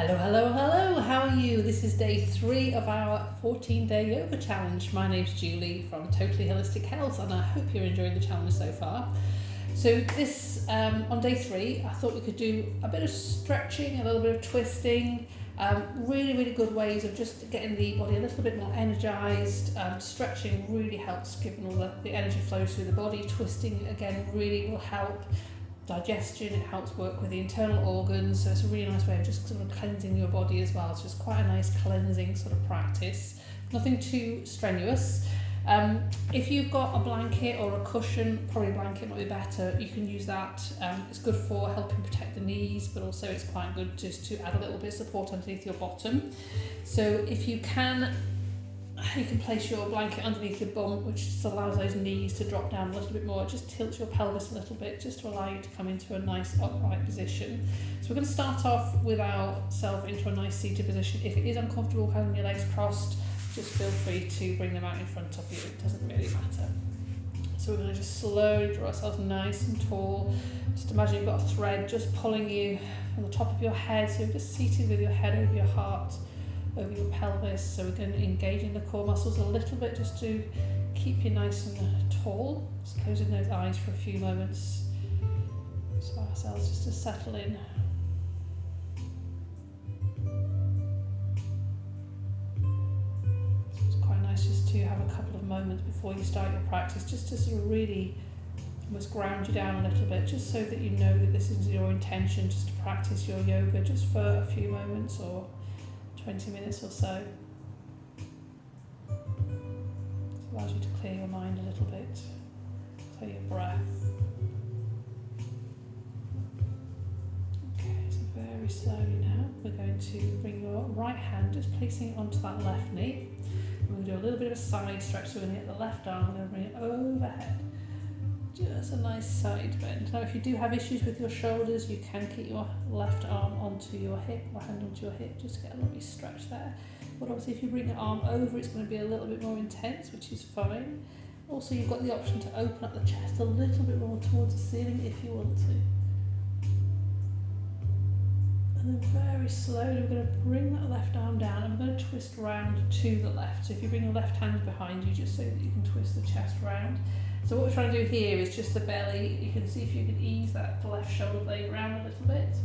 Hello, hello, hello, how are you? This is day 3 of our 14-day yoga challenge. My name's Julie from Totally Holistic Health and I hope you're enjoying the challenge so far. So this, on day 3, I thought we could do a bit of stretching, a little bit of twisting, really good ways of just getting the body a little bit more energised. Stretching really helps, given all the energy flows through the body. Twisting, again, really will help digestion. It helps work with the internal organs, so it's a really nice way of just sort of cleansing your body as well. So it's quite a nice cleansing sort of practice, nothing too strenuous. If you've got a blanket or a cushion, probably a blanket might be better, you can use that. It's good for helping protect the knees, but also it's quite good just to add a little bit of support underneath your bottom. So if you can place your blanket underneath your bum, which just allows those knees to drop down a little bit more. It just tilts your pelvis a little bit just to allow you to come into a nice upright position. So we're going to start off with ourselves into a nice seated position. If it is uncomfortable having your legs crossed, just feel free to bring them out in front of you. It doesn't really matter. So we're going to just slowly draw ourselves nice and tall. Just imagine you've got a thread just pulling you from the top of your head. So you're just seated with your head over your heart, over your pelvis. So we're going to engage in the core muscles a little bit just to keep you nice and tall. Just closing those eyes for a few moments. Just allow ourselves just to settle in. So it's quite nice just to have a couple of moments before you start your practice, just to sort of really almost ground you down a little bit, just so that you know that this is your intention, just to practice your yoga just for a few moments or 20 minutes or so. It allows you to clear your mind a little bit. So your breath. Okay, so very slowly now we're going to bring your right hand, just placing it onto that left knee. We're going to do a little bit of a side stretch, so we're going to get the left arm, we're going to bring it overhead. Just a nice side bend. Now if you do have issues with your shoulders, you can keep your left arm onto your hip, or hand onto your hip, just to get a lovely stretch there. But obviously if you bring your arm over, it's going to be a little bit more intense, which is fine. Also you've got the option to open up the chest a little bit more towards the ceiling if you want to. And then very slowly we're going to bring that left arm down and we're going to twist round to the left. So if you bring your left hand behind you, just so that you can twist the chest round. So what we're trying to do here is just the belly. You can see if you can ease that left shoulder blade round a little bit,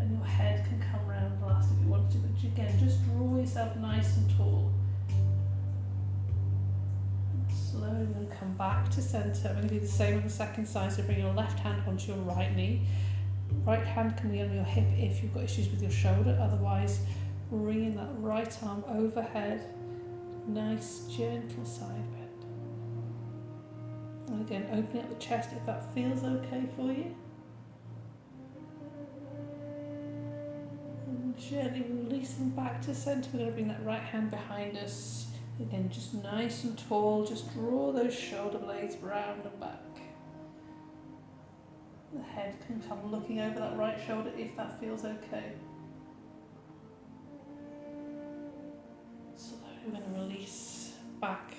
and your head can come round last if you want to. But again, just draw yourself nice and tall. And slowly we're going to come back to centre. We're going to do the same on the second side. So bring your left hand onto your right knee. Right hand can be on your hip if you've got issues with your shoulder. Otherwise, bringing that right arm overhead. Nice gentle side bend. And again, opening up the chest if that feels okay for you. And gently releasing back to centre. We're going to bring that right hand behind us. Again, just nice and tall. Just draw those shoulder blades round and back. The head can come looking over that right shoulder if that feels okay. Slowly we're going to release back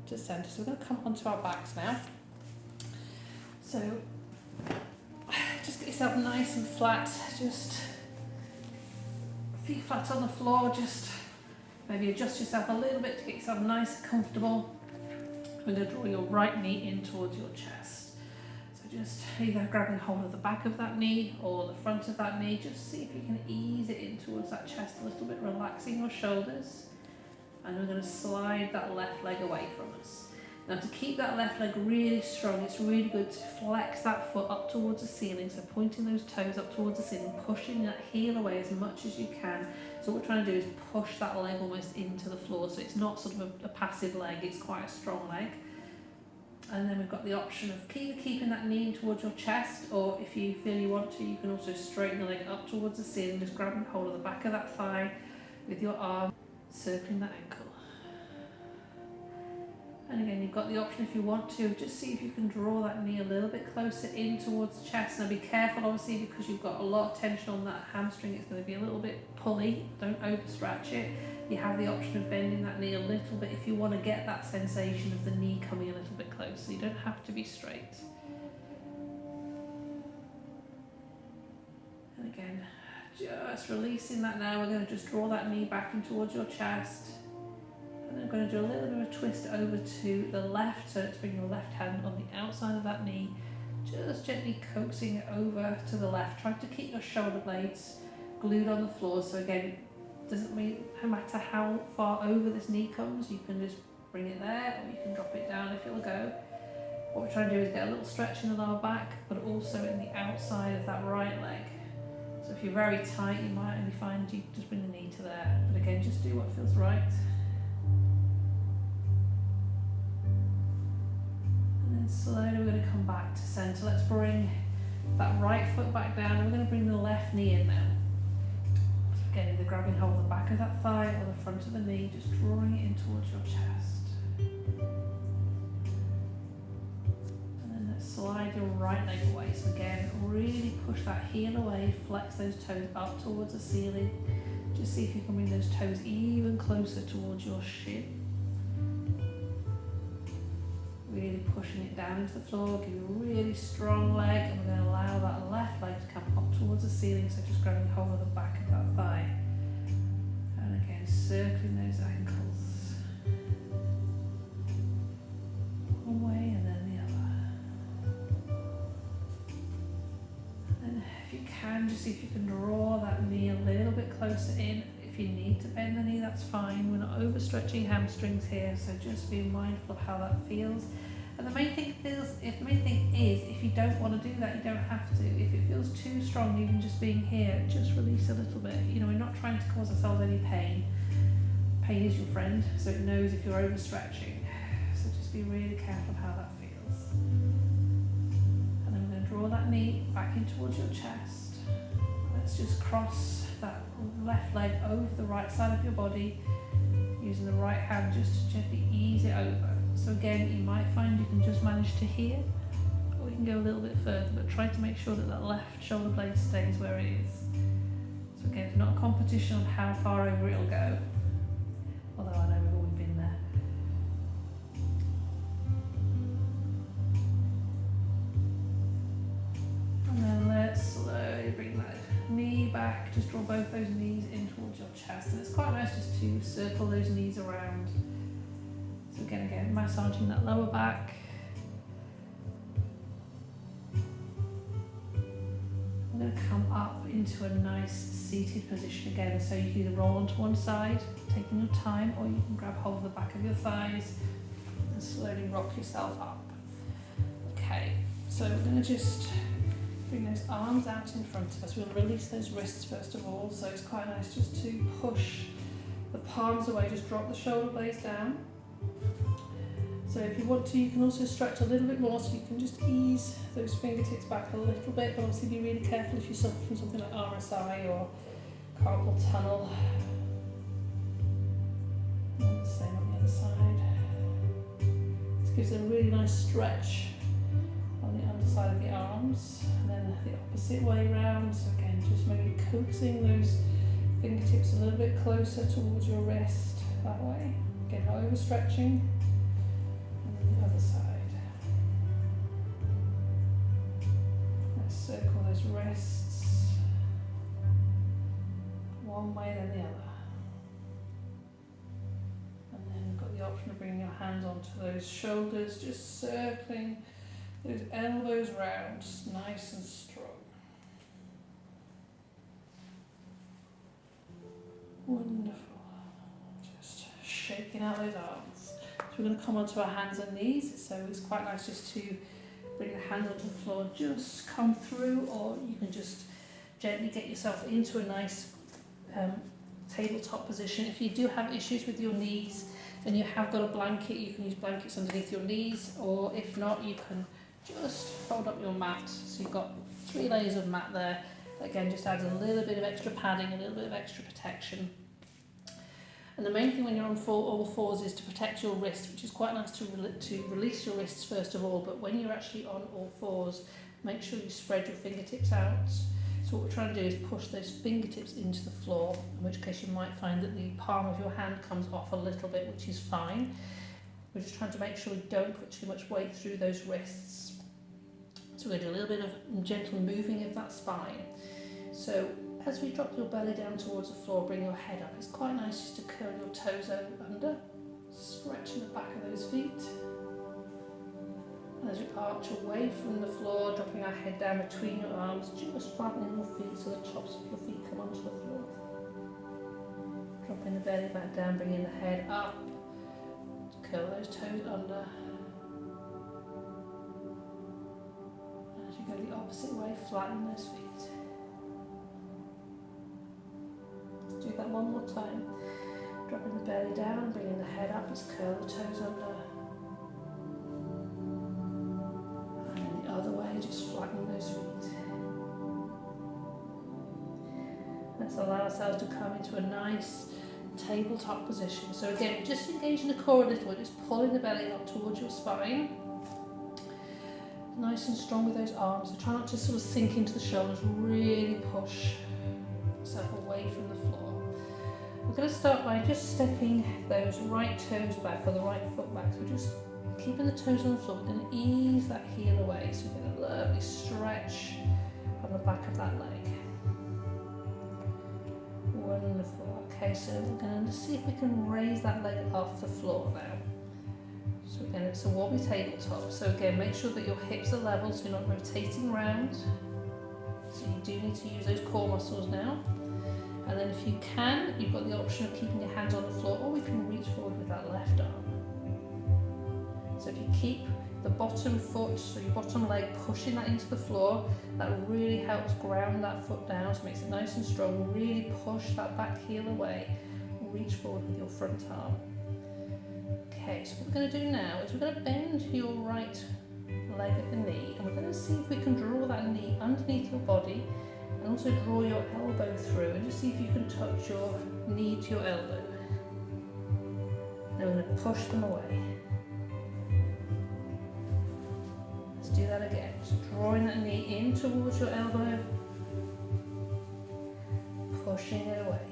to centre. So we're going to come onto our backs now. So just get yourself nice and flat, just feet flat on the floor, just maybe adjust yourself a little bit to get yourself nice and comfortable. We're going to draw your right knee in towards your chest. So just either grabbing hold of the back of that knee or the front of that knee, just see if you can ease it in towards that chest a little bit, relaxing your shoulders. And we're going to slide that left leg away from us. Now to keep that left leg really strong, it's really good to flex that foot up towards the ceiling, so pointing those toes up towards the ceiling, pushing that heel away as much as you can. So what we're trying to do is push that leg almost into the floor, so it's not sort of a passive leg, it's quite a strong leg. And then we've got the option of keeping that knee towards your chest, or if you feel you want to, you can also straighten the leg up towards the ceiling, just grabbing hold of the back of that thigh with your arm, circling that ankle. And again, you've got the option if you want to, just see if you can draw that knee a little bit closer in towards the chest. Now be careful obviously, because you've got a lot of tension on that hamstring, it's going to be a little bit pulley, don't overstretch it. You have the option of bending that knee a little bit if you want to get that sensation of the knee coming a little bit closer. You don't have to be straight. And again, just releasing that now. We're going to just draw that knee back in towards your chest. And then I'm going to do a little bit of a twist over to the left, so to bring your left hand on the outside of that knee, just gently coaxing it over to the left. Try to keep your shoulder blades glued on the floor. So again, doesn't mean no matter how far over this knee comes, you can just bring it there, or you can drop it down if you'll go. What we're trying to do is get a little stretch in the lower back, but also in the outside of that right leg. So if you're very tight, you might only find you just bring the knee to there. But again, just do what feels right. And then slowly we're going to come back to centre. Let's bring that right foot back down, and we're going to bring the left knee in now. So again, either grabbing hold of the back of that thigh or the front of the knee, just drawing it in towards your chest. Slide your right leg away. So again, really push that heel away, flex those toes up towards the ceiling. Just see if you can bring those toes even closer towards your shin. Really pushing it down into the floor, give you a really strong leg, and we're going to allow that left leg to come up towards the ceiling, so just grabbing hold of the back of that thigh. And again, circling those ankles. One way and then just see if you can draw that knee a little bit closer in. If you need to bend the knee, that's fine. We're not overstretching hamstrings here, so just be mindful of how that feels. And the main thing is, if you don't want to do that, you don't have to. If it feels too strong, even just being here, just release a little bit. You know, we're not trying to cause ourselves any pain. Pain is your friend, so it knows if you're overstretching. So just be really careful of how that feels. And then we're going to draw that knee back in towards your chest. Let's just cross that left leg over the right side of your body, using the right hand just to gently ease it over. So again, you might find you can just manage to here, or you can go a little bit further, but try to make sure that that left shoulder blade stays where it is. So again, it's not a competition on how far over it'll go, although I know we've all been there. And then let's slowly bring that knee back, just draw both those knees in towards your chest, and it's quite nice just to circle those knees around. So again, massaging that lower back. I'm going to come up into a nice seated position again, so you can either roll onto one side, taking your time, or you can grab hold of the back of your thighs and slowly rock yourself up. Okay, so we're going to just bring those arms out in front of us. We'll release those wrists first of all, so it's quite nice just to push the palms away, just drop the shoulder blades down. So if you want to, you can also stretch a little bit more, so you can just ease those fingertips back a little bit, but obviously be really careful if you suffer from something like RSI or carpal tunnel. And the same on the other side. This gives a really nice stretch on the underside of the arms, and then the opposite way round. So again, just maybe coaxing those fingertips a little bit closer towards your wrist that way. Again, not overstretching. And then the other side. Let's circle those wrists one way then the other. And then we've got the option of bringing your hands onto those shoulders, just circling those elbows round, nice and strong. Wonderful. Just shaking out those arms. So we're going to come onto our hands and knees, so it's quite nice just to bring the hands onto the floor, just come through, or you can just gently get yourself into a nice tabletop position. If you do have issues with your knees, then you have got a blanket, you can use blankets underneath your knees, or if not, you can just fold up your mat. So you've got 3 layers of mat there. Again, just adds a little bit of extra padding, a little bit of extra protection. And the main thing when you're on all fours is to protect your wrist, which is quite nice to release your wrists first of all, but when you're actually on all fours, make sure you spread your fingertips out. So what we're trying to do is push those fingertips into the floor, in which case you might find that the palm of your hand comes off a little bit, which is fine. We're just trying to make sure we don't put too much weight through those wrists. So we're going to do a little bit of gentle moving of that spine. So as we drop your belly down towards the floor, bring your head up. It's quite nice just to curl your toes under, stretching the back of those feet. As you arch away from the floor, dropping our head down between your arms, just flattening your feet so the tops of your feet come onto the floor. Dropping the belly back down, bringing the head up, curl those toes under. As you go the opposite way, flatten those feet. Let's do that one more time. Dropping the belly down, bringing the head up, let's curl the toes under. Other way, just flatten those feet. Let's allow ourselves to come into a nice tabletop position. So again, just engaging the core a little, just pulling the belly up towards your spine. Nice and strong with those arms. So try not to sort of sink into the shoulders, really push yourself away from the floor. We're going to start by just stepping those right toes back, or the right foot back. So just keeping the toes on the floor, we're going to ease that heel away, so we're going to lovely stretch on the back of that leg. Wonderful. Okay, so we're going to see if we can raise that leg off the floor now. So again, it's a wobbly tabletop. So again, make sure that your hips are level, so you're not rotating round. So you do need to use those core muscles now. And then if you can, you've got the option of keeping your hands on the floor, or we can reach forward with that left arm. So if you keep the bottom foot, so your bottom leg, pushing that into the floor, that really helps ground that foot down, so it makes it nice and strong. Really push that back heel away, reach forward with your front arm. Okay, so what we're going to do now is we're going to bend your right leg at the knee, and we're going to see if we can draw that knee underneath your body, and also draw your elbow through, and just see if you can touch your knee to your elbow. Then we're going to push them away. Do that again, so drawing that knee in towards your elbow, pushing it away.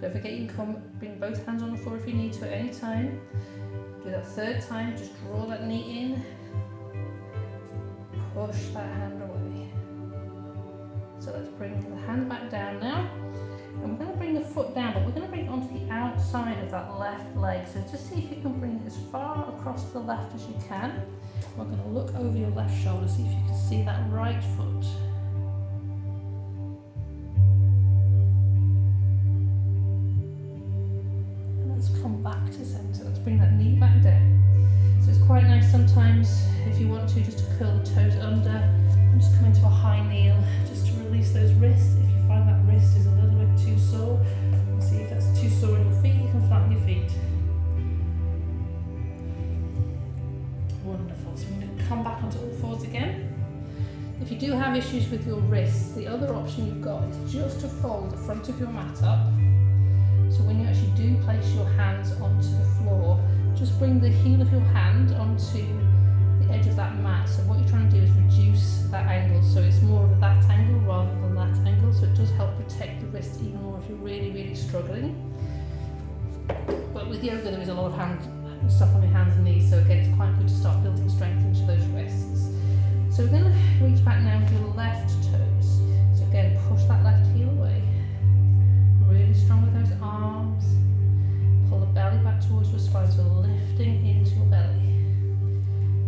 Don't forget you can bring both hands on the floor if you need to at any time. Do that third time, just draw that knee in, push that hand away. So let's bring the hand back down now, and we're going to bring the foot down, but we're going to bring it onto the outside of that left leg. So just see if you can bring it as far across to the left as you can. We're going to look over your left shoulder, see if you can see that right foot. And let's come back to centre. Let's bring that knee back down. So it's quite nice sometimes, if you want to, just to curl the toes under and just come into a high kneel, just to release those wrists. If you find that wrist is a little bit too sore, and see if that's too sore in your feet, you can flatten your feet. Wonderful. So we're going to come back onto all fours again. If you do have issues with your wrists, the other option you've got is just to fold the front of your mat up. So when you actually do place your hands onto the floor, just bring the heel of your hand onto the edge of that mat. So what you're trying to do is reduce that angle, so it's more of that angle rather than that angle, so it does help protect the wrist even more if you're really, really struggling. But with yoga there is a lot of hand stuff on your hands and knees, so again it's quite good to start building strength into those wrists. So we're going to reach back now with your left toes. So again, push that left heel away. Really strong with those arms. Pull the belly back towards your spine, so lifting into your belly.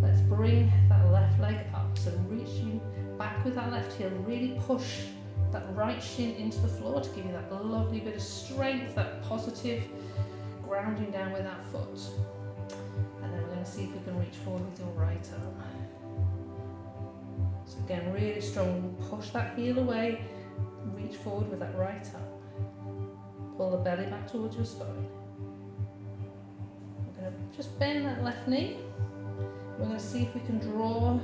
Let's bring that left leg up. So reaching back with that left heel, really push that right shin into the floor to give you that lovely bit of strength, that positive grounding down with that foot. And then we're going to see if we can reach forward with your right arm. So again, really strong, push that heel away, reach forward with that right arm. Pull the belly back towards your spine. We're going to just bend that left knee. We're going to see if we can draw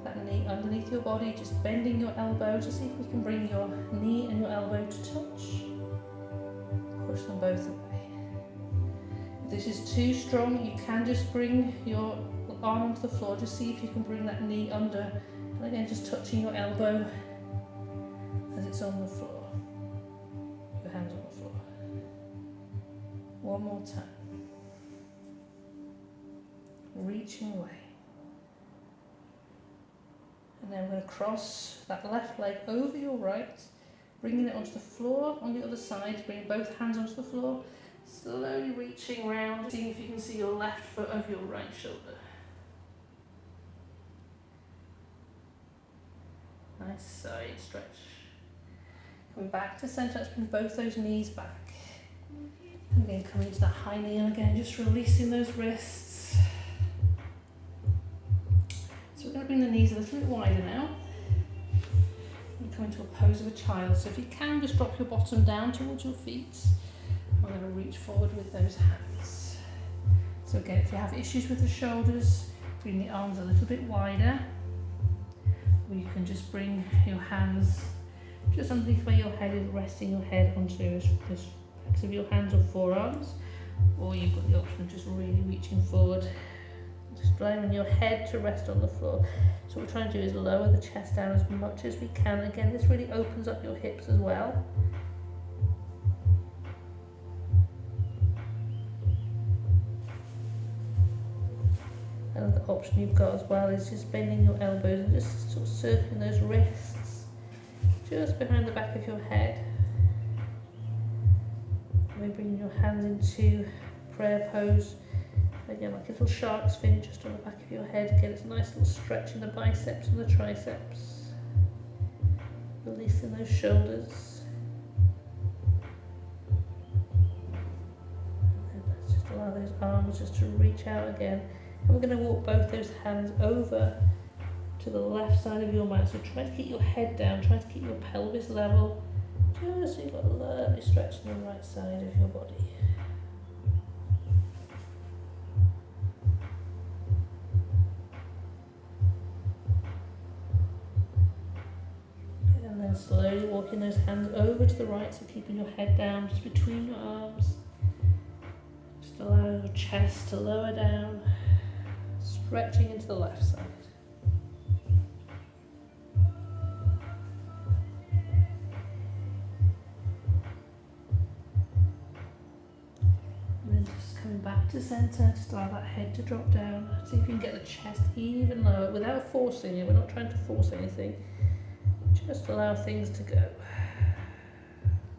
that knee underneath your body, just bending your elbow to see if we can bring your knee and your elbow to touch. Push them both away. If this is too strong, you can just bring your arm onto the floor, just see if you can bring that knee under. And again, just touching your elbow as it's on the floor. Your hands on the floor. One more time. Reaching away. And then we're going to cross that left leg over your right. Bringing it onto the floor on the other side, bringing both hands onto the floor, slowly reaching round, seeing if you can see your left foot over your right shoulder. Nice side stretch. Coming back to centre, let's bring both those knees back. And again, coming into that high knee, and again, just releasing those wrists. So we're going to bring the knees a little bit wider now. And come into a pose of a child. So if you can, just drop your bottom down towards your feet. We're going to reach forward with those hands. So again, if you have issues with the shoulders, bring the arms a little bit wider. Or you can just bring your hands just underneath where your head is, resting your head onto the backs of your hands or forearms. Or you've got the option of just really reaching forward, just allowing your head to rest on the floor. So what we're trying to do is lower the chest down as much as we can. Again, this really opens up your hips as well. And the option you've got as well is just bending your elbows and just sort of circling those wrists just behind the back of your head. And then bringing your hands into prayer pose. Again, like a little shark's fin just on the back of your head. Again, it's a nice little stretch in the biceps and the triceps. Releasing those shoulders. And then let's just allow those arms just to reach out again. And we're going to walk both those hands over to the left side of your mat. So try to keep your head down, try to keep your pelvis level, just so you've got a lovely stretch on the right side of your body. And then slowly walking those hands over to the right, so keeping your head down just between your arms. Just allow your chest to lower down. Stretching into the left side. And then just coming back to centre, just allow that head to drop down. See if you can get the chest even lower without forcing it. We're not trying to force anything. Just allow things to go.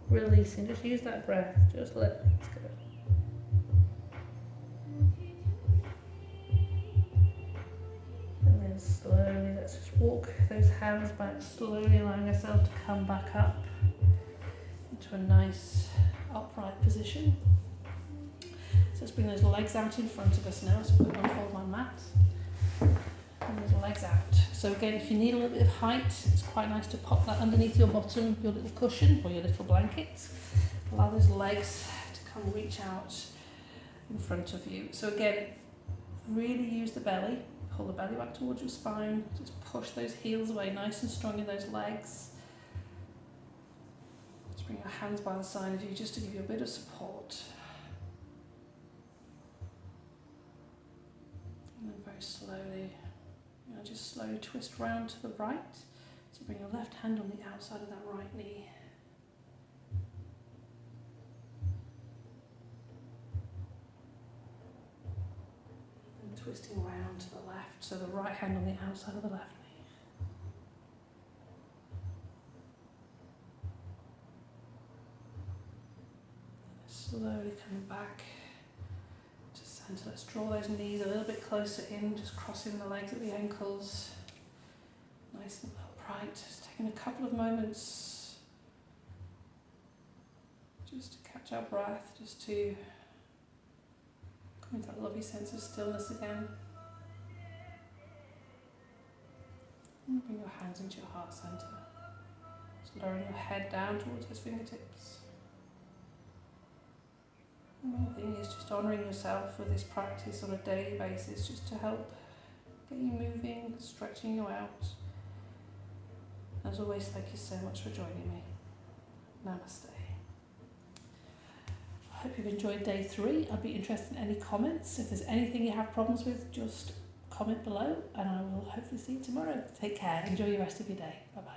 Releasing, just use that breath, just let things go. Slowly, let's just walk those hands back, slowly allowing ourselves to come back up into a nice upright position. So let's bring those legs out in front of us now. So I'm going to unfold my mat and those legs out. So again, if you need a little bit of height, it's quite nice to pop that underneath your bottom, your little cushion or your little blanket. Allow those legs to come reach out in front of you. So again, really use the belly. Pull the belly back towards your spine, just push those heels away nice and strong in those legs. Just bring your hands by the side of you just to give you a bit of support. And then very slowly, just slowly twist round to the right. So bring your left hand on the outside of that right knee. Twisting round to the left, so the right hand on the outside of the left knee. Slowly coming back to centre. Let's draw those knees a little bit closer in, just crossing the legs at the ankles. Nice and upright. Just taking a couple of moments just to catch our breath, just to with that lovely sense of stillness again. And bring your hands into your heart centre. Just lowering your head down towards those fingertips. And the main thing is just honouring yourself with this practice on a daily basis, just to help get you moving, stretching you out. As always, thank you so much for joining me. Namaste. I hope you've enjoyed day 3. I'd be interested in any comments. If there's anything you have problems with, just comment below and I will hopefully see you tomorrow. Take care. Enjoy the rest of your day. Bye bye.